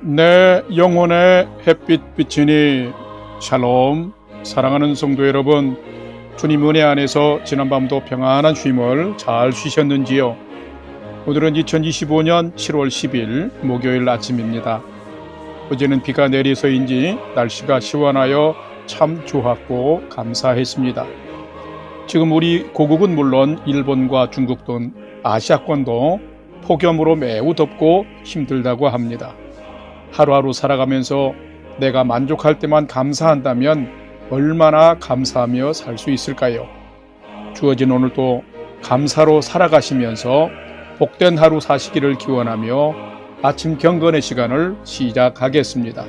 내 영혼의 햇빛 비치니 샬롬. 사랑하는 성도 여러분, 주님 은혜 안에서 지난밤도 평안한 쉼을 잘 쉬셨는지요? 오늘은 2025년 7월 10일 목요일 아침입니다. 어제는 비가 내려서인지 날씨가 시원하여 참 좋았고 감사했습니다. 지금 우리 고국은 물론 일본과 중국 등 아시아권도 폭염으로 매우 덥고 힘들다고 합니다. 하루하루 살아가면서 내가 만족할 때만 감사한다면 얼마나 감사하며 살 수 있을까요? 주어진 오늘도 감사로 살아가시면서 복된 하루 사시기를 기원하며 아침 경건의 시간을 시작하겠습니다.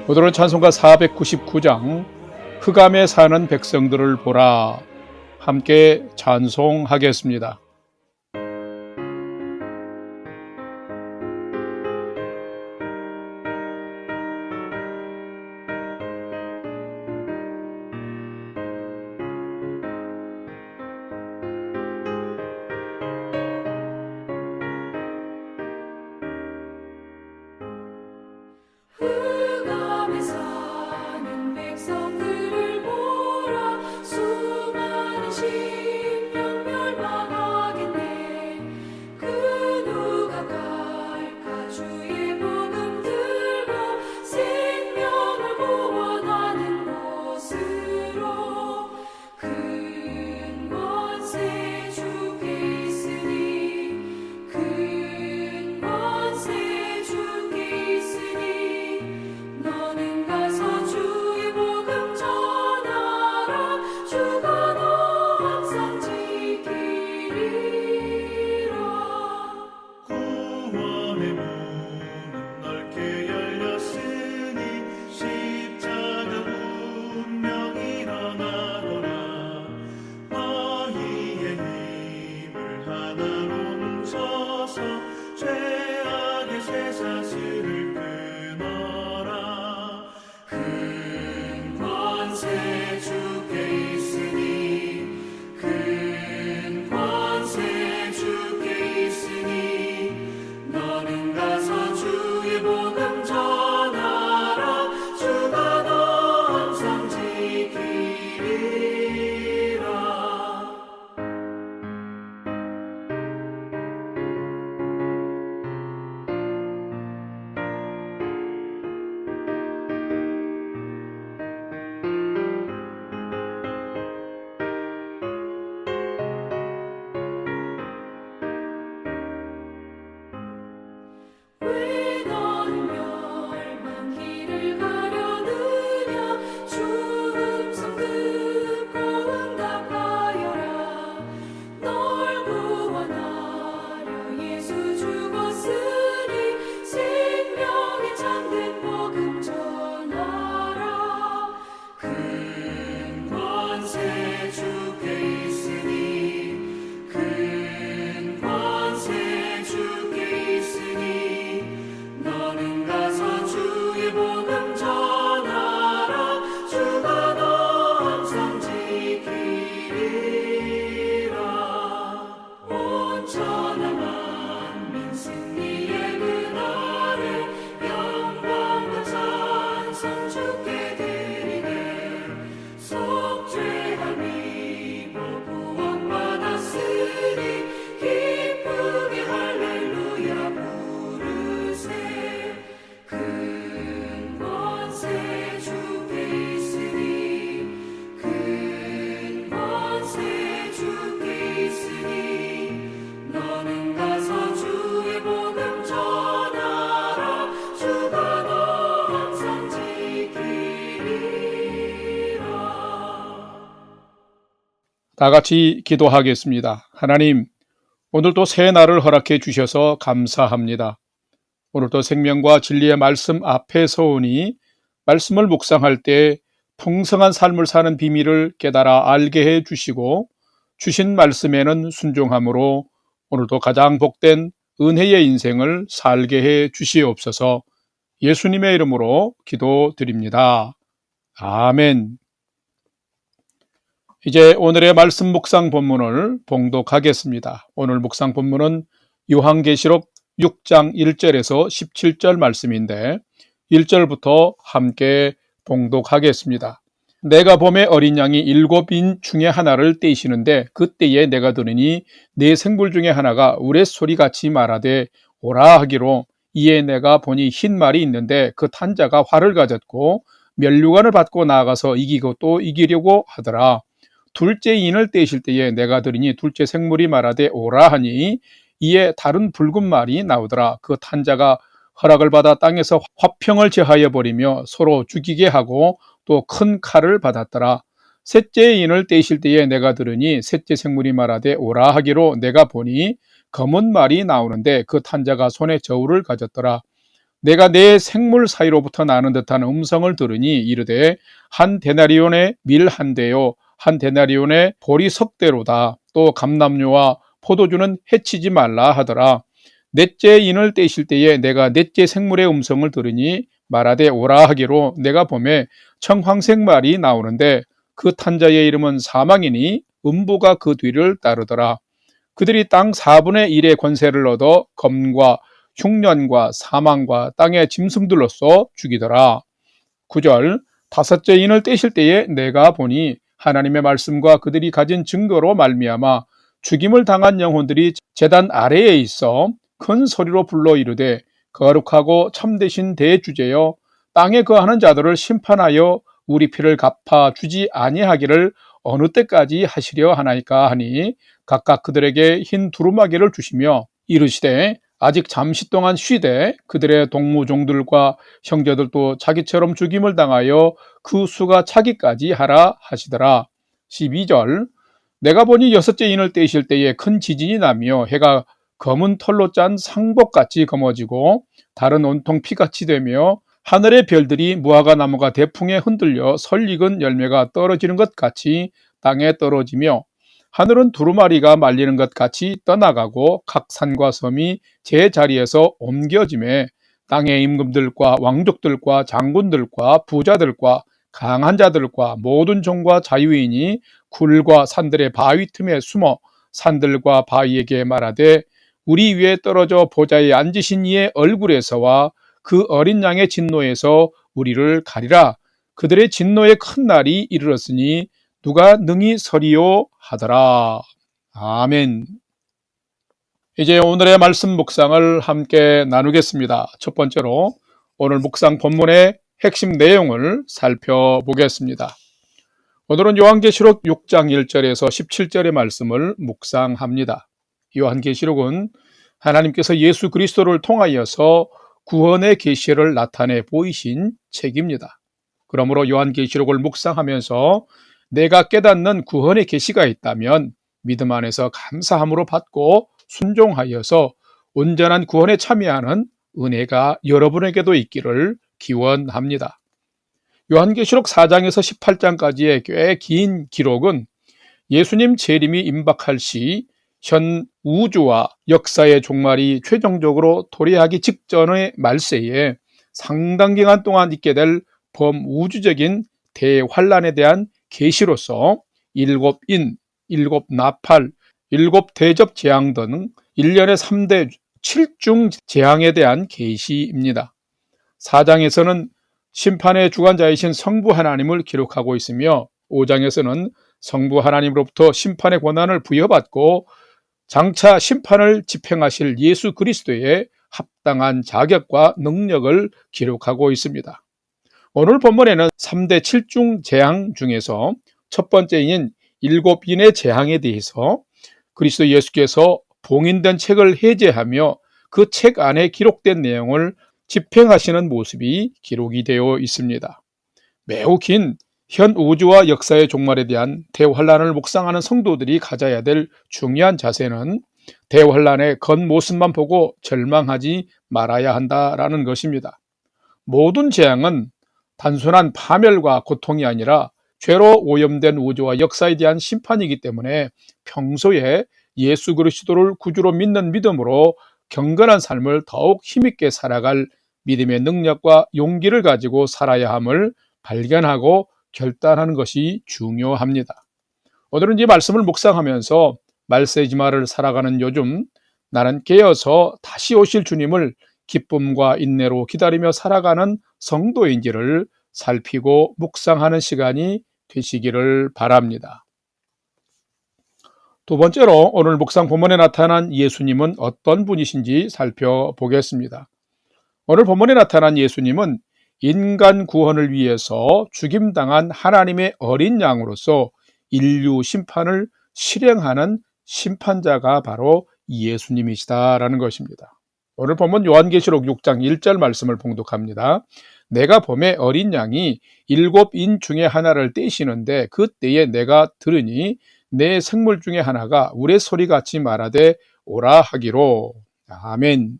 오늘은 찬송가 499장 흑암에 사는 백성들을 보라, 함께 찬송하겠습니다. 흑암에 사는 백성들을 보라. 수많은 심령 멸망하겠네. 그 누가 갈까? 주의 복음 들고 생명을 구원하는 곳으로. 큰 권세 주께 있으니, 큰 권세 주께 있으니, 너는 가서 주의 복음 전하라. 주가 너 항상 지키리라. 구원의 문은 넓게 열렸으니 십자가 운명 일어나거라. 너희의 힘을 하나로 뭉쳐서 죄악의 쇠사슬을 끊어라. 큰 권세 주께 있으니, 큰 권세 주께 있으니, 너는 가서 주의 복음 전하라. 주가 너 항상 지키리라. 왜 너는 멸망길을 가려느냐? 주 음성 듣고 응답하여라. 널 구원하려 예수 죽었으니 생명의 참된 복음 전하라. 큰 권세 주께 있으니, 큰 권세 주께 있으니, 너는 가서 주의 복음 전하라. 주가 너 항상 지키리라. 온 천하 만민 승리의 그날에 영광과 찬송 주께 드리네. 속죄함이 구원받았으니 기쁘게 할렐루야 부르세. 큰 권세 주께 있으니, 큰 권세 주께 있으니, 너는 가서 주의 복음 전하라. 주가 너 항상 지키리라. 다 같이 기도하겠습니다. 하나님, 오늘도 새 날을 허락해 주셔서 감사합니다. 오늘도 생명과 진리의 말씀 앞에 서오니 말씀을 묵상할 때 풍성한 삶을 사는 비밀을 깨달아 알게 해 주시고, 주신 말씀에는 순종함으로 오늘도 가장 복된 은혜의 인생을 살게 해 주시옵소서. 예수님의 이름으로 기도드립니다. 아멘. 이제 오늘의 말씀 묵상 본문을 봉독하겠습니다. 오늘 묵상 본문은 요한계시록 6장 1절에서 17절 말씀인데 1절부터 함께 봉독하겠습니다. 내가 봄에 어린 양이 7인 중에 하나를 떼시는데 그때에 내가 들으니 네 생물 중에 하나가 우레소리같이 말하되 오라 하기로 이에 내가 보니 흰 말이 있는데 그 탄자가 활을 가졌고 면류관을 받고 나아가서 이기고 또 이기려고 하더라. 둘째 인을 떼실 때에 내가 들으니 둘째 생물이 말하되 오라 하니 이에 다른 붉은 말이 나오더라. 그 탄자가 허락을 받아 땅에서 화평을 제하여 버리며 서로 죽이게 하고 또 큰 칼을 받았더라. 셋째 인을 떼실 때에 내가 들으니 셋째 생물이 말하되 오라 하기로 내가 보니 검은 말이 나오는데 그 탄자가 손에 저울을 가졌더라. 내가 내 생물 사이로부터 나는 듯한 음성을 들으니 이르되 한 데나리온의 밀 한 대요 한 데나리온의 보리 석 대로다. 또 감람류와 포도주는 해치지 말라 하더라. 넷째 인을 떼실 때에 내가 넷째 생물의 음성을 들으니 말하되 오라 하기로 내가 보매 청황색 말이 나오는데 그 탄자의 이름은 사망이니 음부가 그 뒤를 따르더라. 그들이 땅 4분의 1의 권세를 얻어 검과 흉년과 사망과 땅의 짐승들로서 죽이더라. 9절 다섯째 인을 떼실 때에 내가 보니 하나님의 말씀과 그들이 가진 증거로 말미암아 죽임을 당한 영혼들이 제단 아래에 있어 큰 소리로 불러 이르되 거룩하고 참되신 대주제여 땅에 거하는 자들을 심판하여 우리 피를 갚아 주지 아니하기를 어느 때까지 하시려 하나이까 하니 각각 그들에게 흰 두루마기를 주시며 이르시되 아직 잠시 동안 쉬되 그들의 동무종들과 형제들도 자기처럼 죽임을 당하여 그 수가 차기까지 하라 하시더라. 12절 내가 보니 여섯째 인을 떼실 때에 큰 지진이 나며 해가 검은 털로 짠 상복같이 검어지고 달은 온통 피같이 되며 하늘의 별들이 무화과 나무가 대풍에 흔들려 설익은 열매가 떨어지는 것 같이 땅에 떨어지며 하늘은 두루마리가 말리는 것 같이 떠나가고 각 산과 섬이 제 자리에서 옮겨지매 땅의 임금들과 왕족들과 장군들과 부자들과 강한 자들과 모든 종과 자유인이 굴과 산들의 바위 틈에 숨어 산들과 바위에게 말하되 우리 위에 떨어져 보좌에 앉으신 이의 얼굴에서와 그 어린 양의 진노에서 우리를 가리라. 그들의 진노의 큰 날이 이르렀으니 누가 능히 서리요 하더라. 아멘. 이제 오늘의 말씀 묵상을 함께 나누겠습니다. 첫 번째로 오늘 묵상 본문의 핵심 내용을 살펴보겠습니다. 오늘은 요한계시록 6장 1절에서 17절의 말씀을 묵상합니다. 요한계시록은 하나님께서 예수 그리스도를 통하여서 구원의 계시를 나타내 보이신 책입니다. 그러므로 요한계시록을 묵상하면서 내가 깨닫는 구원의 계시가 있다면 믿음 안에서 감사함으로 받고 순종하여서 온전한 구원에 참여하는 은혜가 여러분에게도 있기를 기원합니다. 요한계시록 4장에서 18장까지의 꽤 긴 기록은 예수님 재림이 임박할 시 현 우주와 역사의 종말이 최종적으로 도래하기 직전의 말세에 상당 기간 동안 있게 될 범우주적인 대환란에 대한 계시로서 7인, 7나팔, 7대접 재앙 등 1년에 3대 7중 재앙에 대한 계시입니다. 4장에서는 심판의 주관자이신 성부 하나님을 기록하고 있으며 5장에서는 성부 하나님으로부터 심판의 권한을 부여받고 장차 심판을 집행하실 예수 그리스도의 합당한 자격과 능력을 기록하고 있습니다. 오늘 본문에는 3대 7중 재앙 중에서 첫 번째인 7인의 재앙에 대해서 그리스도 예수께서 봉인된 책을 해제하며 그 책 안에 기록된 내용을 집행하시는 모습이 기록이 되어 있습니다. 매우 긴 현 우주와 역사의 종말에 대한 대환란을 묵상하는 성도들이 가져야 될 중요한 자세는 대환란의 겉모습만 보고 절망하지 말아야 한다라는 것입니다. 모든 재앙은 단순한 파멸과 고통이 아니라 죄로 오염된 우주와 역사에 대한 심판이기 때문에 평소에 예수 그리스도를 구주로 믿는 믿음으로 경건한 삶을 더욱 힘있게 살아갈 믿음의 능력과 용기를 가지고 살아야 함을 발견하고 결단하는 것이 중요합니다. 오늘은 이 말씀을 묵상하면서 말세지마를 살아가는 요즘 나는 깨어서 다시 오실 주님을 기쁨과 인내로 기다리며 살아가는 성도인지를 살피고 묵상하는 시간이 되시기를 바랍니다. 두 번째로 오늘 묵상 본문에 나타난 예수님은 어떤 분이신지 살펴보겠습니다. 오늘 본문에 나타난 예수님은 인간 구원을 위해서 죽임당한 하나님의 어린 양으로서 인류 심판을 실행하는 심판자가 바로 예수님이시다라는 것입니다. 오늘 본문 요한계시록 6장 1절 말씀을 봉독합니다. 내가 봄에 어린 양이 7인 중에 하나를 떼시는데 그때에 내가 들으니 내 생물 중에 하나가 우레소리같이 말하되 오라 하기로. 아멘.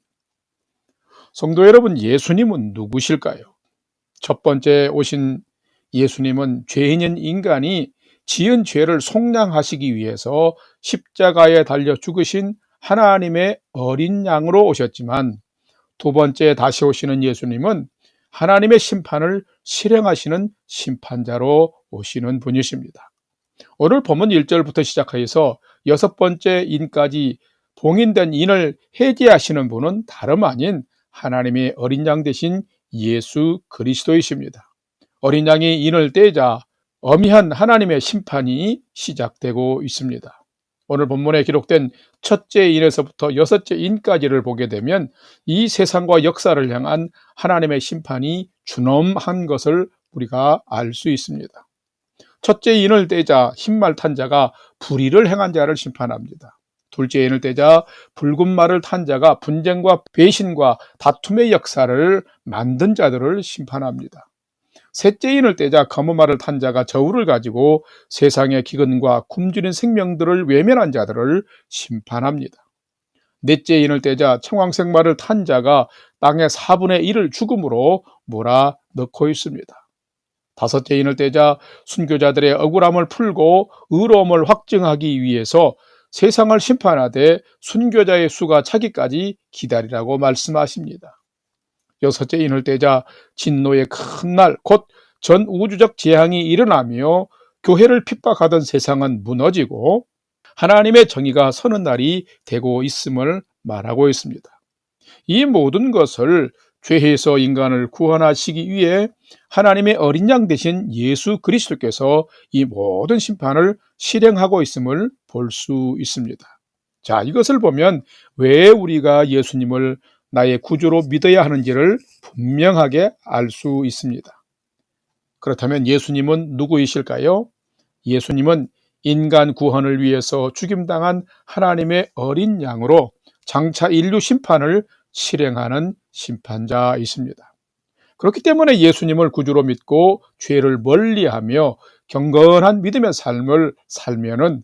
성도 여러분, 예수님은 누구실까요? 첫 번째 오신 예수님은 죄인인 인간이 지은 죄를 속량하시기 위해서 십자가에 달려 죽으신 하나님의 어린 양으로 오셨지만, 두 번째 다시 오시는 예수님은 하나님의 심판을 실행하시는 심판자로 오시는 분이십니다. 오늘 본문 1절부터 시작해서 6번째 인까지 봉인된 인을 해제하시는 분은 다름 아닌 하나님의 어린 양 되신 예수 그리스도이십니다. 어린 양이 인을 떼자 엄한 하나님의 심판이 시작되고 있습니다. 오늘 본문에 기록된 첫째 인에서부터 6째 인까지를 보게 되면 이 세상과 역사를 향한 하나님의 심판이 준엄한 것을 우리가 알 수 있습니다. 첫째 인을 떼자 흰말 탄 자가 불의를 행한 자를 심판합니다. 둘째 인을 떼자 붉은 말을 탄 자가 분쟁과 배신과 다툼의 역사를 만든 자들을 심판합니다. 셋째 인을 떼자 검은 말을 탄 자가 저울을 가지고 세상의 기근과 굶주린 생명들을 외면한 자들을 심판합니다. 넷째 인을 떼자 청황색 말을 탄 자가 땅의 4분의 1을 죽음으로 몰아넣고 있습니다. 다섯째 인을 떼자 순교자들의 억울함을 풀고 의로움을 확증하기 위해서 세상을 심판하되 순교자의 수가 차기까지 기다리라고 말씀하십니다. 여섯째 인을 떼자 진노의 큰 날, 곧 전 우주적 재앙이 일어나며 교회를 핍박하던 세상은 무너지고 하나님의 정의가 서는 날이 되고 있음을 말하고 있습니다. 이 모든 것을 죄에서 인간을 구원하시기 위해 하나님의 어린 양 되신 예수 그리스도께서 이 모든 심판을 실행하고 있음을 볼 수 있습니다. 자, 이것을 보면 왜 우리가 예수님을 나의 구주로 믿어야 하는지를 분명하게 알 수 있습니다. 그렇다면 예수님은 누구이실까요? 예수님은 인간 구원을 위해서 죽임당한 하나님의 어린 양으로 장차 인류 심판을 실행하는 심판자이십니다. 그렇기 때문에 예수님을 구주로 믿고 죄를 멀리하며 경건한 믿음의 삶을 살면은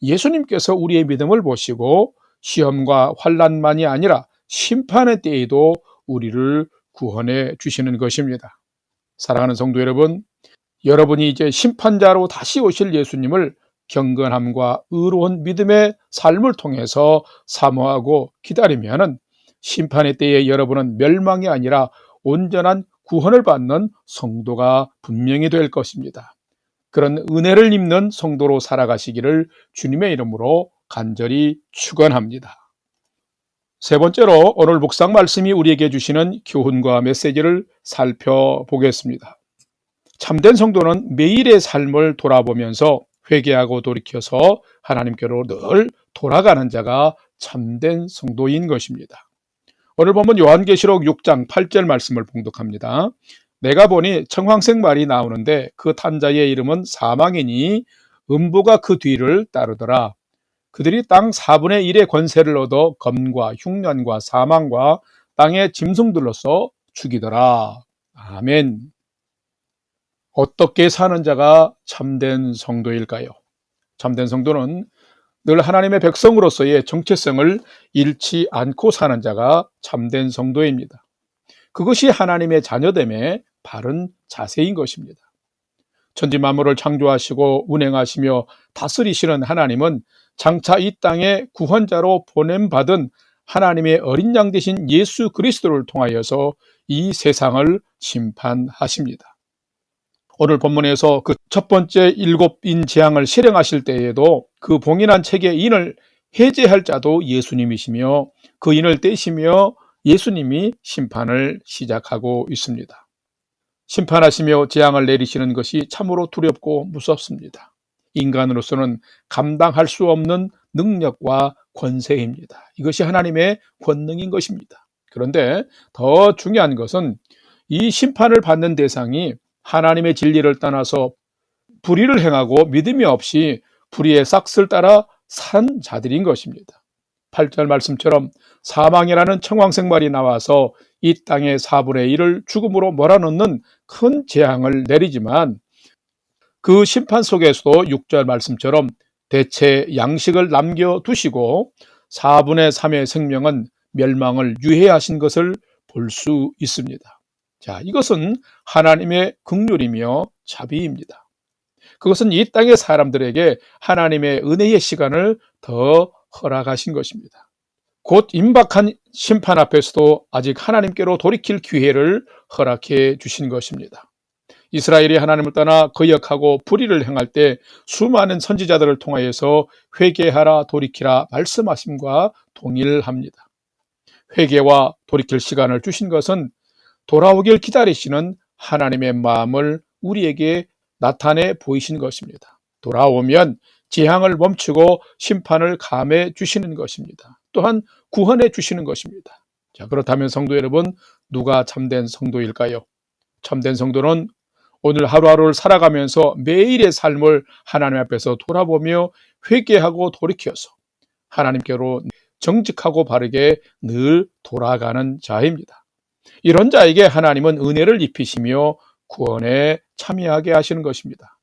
예수님께서 우리의 믿음을 보시고 시험과 환난만이 아니라 심판의 때에도 우리를 구원해 주시는 것입니다. 사랑하는 성도 여러분, 여러분이 이제 심판자로 다시 오실 예수님을 경건함과 의로운 믿음의 삶을 통해서 사모하고 기다리면은 심판의 때에 여러분은 멸망이 아니라 온전한 구원을 받는 성도가 분명히 될 것입니다. 그런 은혜를 입는 성도로 살아가시기를 주님의 이름으로 간절히 축원합니다. 세 번째로 오늘 묵상 말씀이 우리에게 주시는 교훈과 메시지를 살펴보겠습니다. 참된 성도는 매일의 삶을 돌아보면서 회개하고 돌이켜서 하나님께로 늘 돌아가는 자가 참된 성도인 것입니다. 오늘 보면 요한계시록 6장 8절 말씀을 봉독합니다. 내가 보니 청황색 말이 나오는데 그 탄 자의 이름은 사망이니 음부가 그 뒤를 따르더라. 그들이 땅 4분의 1의 권세를 얻어 검과 흉년과 사망과 땅의 짐승들로서 죽이더라. 아멘. 어떻게 사는 자가 참된 성도일까요? 참된 성도는 늘 하나님의 백성으로서의 정체성을 잃지 않고 사는 자가 참된 성도입니다. 그것이 하나님의 자녀됨의 바른 자세인 것입니다. 천지 만물을 창조하시고 운행하시며 다스리시는 하나님은 장차 이 땅에 구원자로 보냄받은 하나님의 어린 양 되신 예수 그리스도를 통하여서 이 세상을 심판하십니다. 오늘 본문에서 그 첫 번째 7인 재앙을 실행하실 때에도 그 봉인한 책의 인을 해제할 자도 예수님이시며 그 인을 떼시며 예수님이 심판을 시작하고 있습니다. 심판하시며 재앙을 내리시는 것이 참으로 두렵고 무섭습니다. 인간으로서는 감당할 수 없는 능력과 권세입니다. 이것이 하나님의 권능인 것입니다. 그런데 더 중요한 것은 이 심판을 받는 대상이 하나님의 진리를 떠나서 불의를 행하고 믿음이 없이 불의의 삭슬 따라 산 자들인 것입니다. 8절 말씀처럼 사망이라는 청황생말이 나와서 이 땅의 4분의 1을 죽음으로 몰아넣는 큰 재앙을 내리지만 그 심판 속에서도 6절 말씀처럼 대체 양식을 남겨두시고 4분의 3의 생명은 멸망을 유예하신 것을 볼 수 있습니다. 자, 이것은 하나님의 긍휼이며 자비입니다. 그것은 이 땅의 사람들에게 하나님의 은혜의 시간을 더 허락하신 것입니다. 곧 임박한 심판 앞에서도 아직 하나님께로 돌이킬 기회를 허락해 주신 것입니다. 이스라엘이 하나님을 떠나 거역하고 불의를 행할 때 수많은 선지자들을 통하여서 회개하라 돌이키라 말씀하심과 동일합니다. 회개와 돌이킬 시간을 주신 것은 돌아오길 기다리시는 하나님의 마음을 우리에게 나타내 보이신 것입니다. 돌아오면 재앙을 멈추고 심판을 감해 주시는 것입니다. 또한 구원해 주시는 것입니다. 자, 그렇다면 성도 여러분, 누가 참된 성도일까요? 참된 성도는 오늘 하루하루를 살아가면서 매일의 삶을 하나님 앞에서 돌아보며 회개하고 돌이켜서 하나님께로 정직하고 바르게 늘 돌아가는 자입니다. 이런 자에게 하나님은 은혜를 입히시며 구원에 참여하게 하시는 것입니다.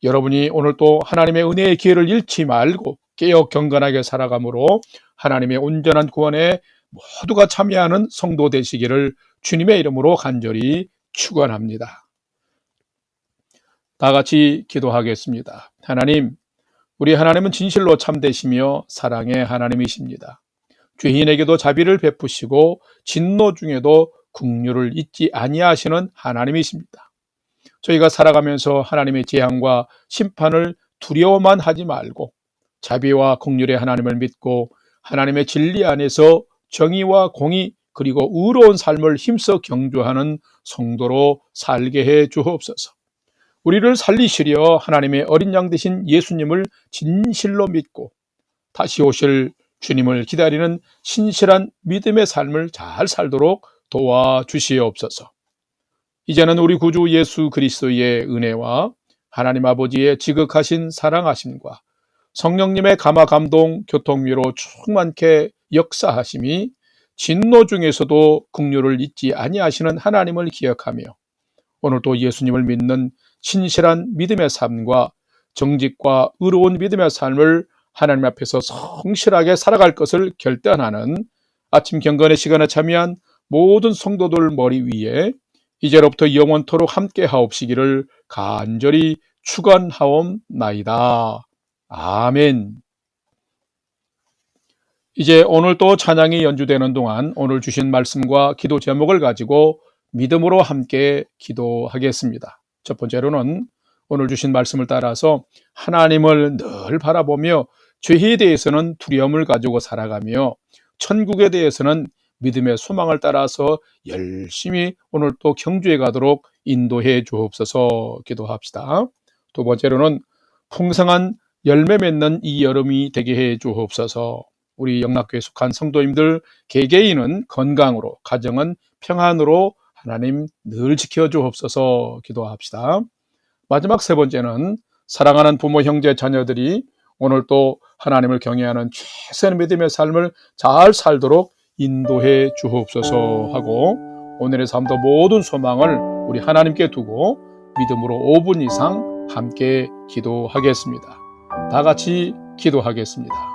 여러분이 오늘 또 하나님의 은혜의 기회를 잃지 말고 깨어 경건하게 살아감으로 하나님의 온전한 구원에 모두가 참여하는 성도 되시기를 주님의 이름으로 간절히 축원합니다. 다 같이 기도하겠습니다. 하나님, 우리 하나님은 진실로 참되시며 사랑의 하나님이십니다. 죄인에게도 자비를 베푸시고 진노 중에도 긍휼을 잊지 아니하시는 하나님이십니다. 저희가 살아가면서 하나님의 재앙과 심판을 두려워만 하지 말고 자비와 긍휼의 하나님을 믿고 하나님의 진리 안에서 정의와 공의 그리고 의로운 삶을 힘써 경주하는 성도로 살게 해 주옵소서. 우리를 살리시려 하나님의 어린 양 되신 예수님을 진실로 믿고 다시 오실 주님을 기다리는 신실한 믿음의 삶을 잘 살도록 도와주시옵소서. 이제는 우리 구주 예수 그리스도의 은혜와 하나님 아버지의 지극하신 사랑하심과 성령님의 감화 감동 교통위로 충만케 역사하심이 진노 중에서도 긍휼을 잊지 아니하시는 하나님을 기억하며 오늘도 예수님을 믿는 신실한 믿음의 삶과 정직과 의로운 믿음의 삶을 하나님 앞에서 성실하게 살아갈 것을 결단하는 아침 경건의 시간에 참여한 모든 성도들 머리 위에 이제로부터 영원토록 함께 하옵시기를 간절히 축원하옵나이다. 아멘. 이제 오늘 또 찬양이 연주되는 동안 오늘 주신 말씀과 기도 제목을 가지고 믿음으로 함께 기도하겠습니다. 첫 번째로는 오늘 주신 말씀을 따라서 하나님을 늘 바라보며 죄에 대해서는 두려움을 가지고 살아가며 천국에 대해서는 믿음의 소망을 따라서 열심히 오늘 또 경주해 가도록 인도해 주옵소서 기도합시다. 두 번째로는 풍성한 열매 맺는 이 여름이 되게 해 주옵소서. 우리 영락교에 속한 성도님들 개개인은 건강으로 가정은 평안으로 하나님 늘 지켜주옵소서 기도합시다. 마지막 세 번째는 사랑하는 부모 형제 자녀들이 오늘 또 하나님을 경외하는 최선의 믿음의 삶을 잘 살도록 인도해 주옵소서 하고 오늘의 삶도 모든 소망을 우리 하나님께 두고 믿음으로 5분 이상 함께 기도하겠습니다. 다 같이 기도하겠습니다.